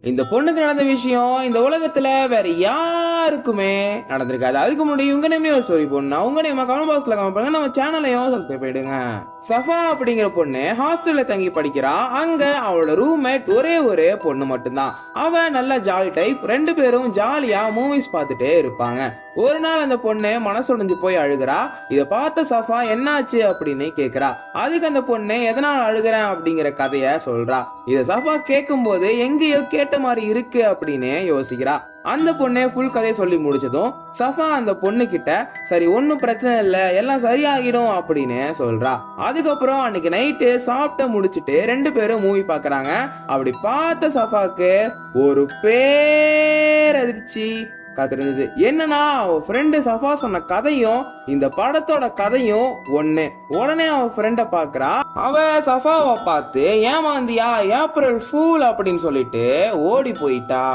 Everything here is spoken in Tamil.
இந்த பொண்ணுக்கு நடந்த விஷயம் இந்த உலகத்துல வேற யாருக்குமே நடந்திருக்காது. அதுக்கு முன்னாடி உங்க நேமே ஒரு ஸ்டோரி போடணும். உங்க நேம் கமெண்ட் பாக்ஸ்ல கமெண்ட் பண்ணுங்க. நம்ம சேனலையும் சப்ஸ்கிரைப் பண்ணிடுங்க. சஃபா அப்படிங்கிற பொண்ணு ஹாஸ்டல்ல தங்கி படிக்கிறா. அங்க அவளோட ரூம்மேட் ஒரே ஒரு பொண்ணு மட்டும்தான். அவ நல்ல ஜாலி டைப். ரெண்டு பேரும் ஜாலியா மூவிஸ் பார்த்துட்டே இருப்பாங்க. ஒரு நாள் அந்த பொண்ணு மனசுடைஞ்சு போய் அழுகிறா. இத பார்த்த சஃபா என்னாச்சு அப்படின்னு கேக்குறா. அதுக்கு அந்த பொண்ணு எதனால் அழுகிறேன் அப்படிங்கிற கதைய சொல்றா. இத சஃபா கேட்கும் போது எங்கேயோ கேட்ட மாதிரி இருக்கு அப்படின்னு யோசிக்கிறா. அந்த பொண்ணே ஃபுல் கதையை சொல்லி முடிச்சதும் சஃபா அந்த பொண்ணு கிட்ட சரி ஒன்னும் பிரச்சனை இல்ல எல்லாம் சரியாகிடும் அப்படின்னு சொல்றா. அதுக்கப்புறம் அன்னைக்கு நைட்டு சாப்பிட்ட முடிச்சிட்டு ரெண்டு பேரும் மூவி பாக்குறாங்க. அப்படி பார்த்த சஃபாக்கு ஒரு பேரதிர்ச்சி காத்திருந்தது. என்னன்னா அவன் ஃப்ரெண்டு சஃபா சொன்ன கதையும் இந்த படத்தோட கதையும் ஒண்ணு. உடனே அவன் ஃப்ரெண்ட பாக்குறா. அவ சஃபாவை பார்த்து ஏமாந்தியா ஏப்ரல் ஃபூல் அப்படின்னு சொல்லிட்டு ஓடி போயிட்டா.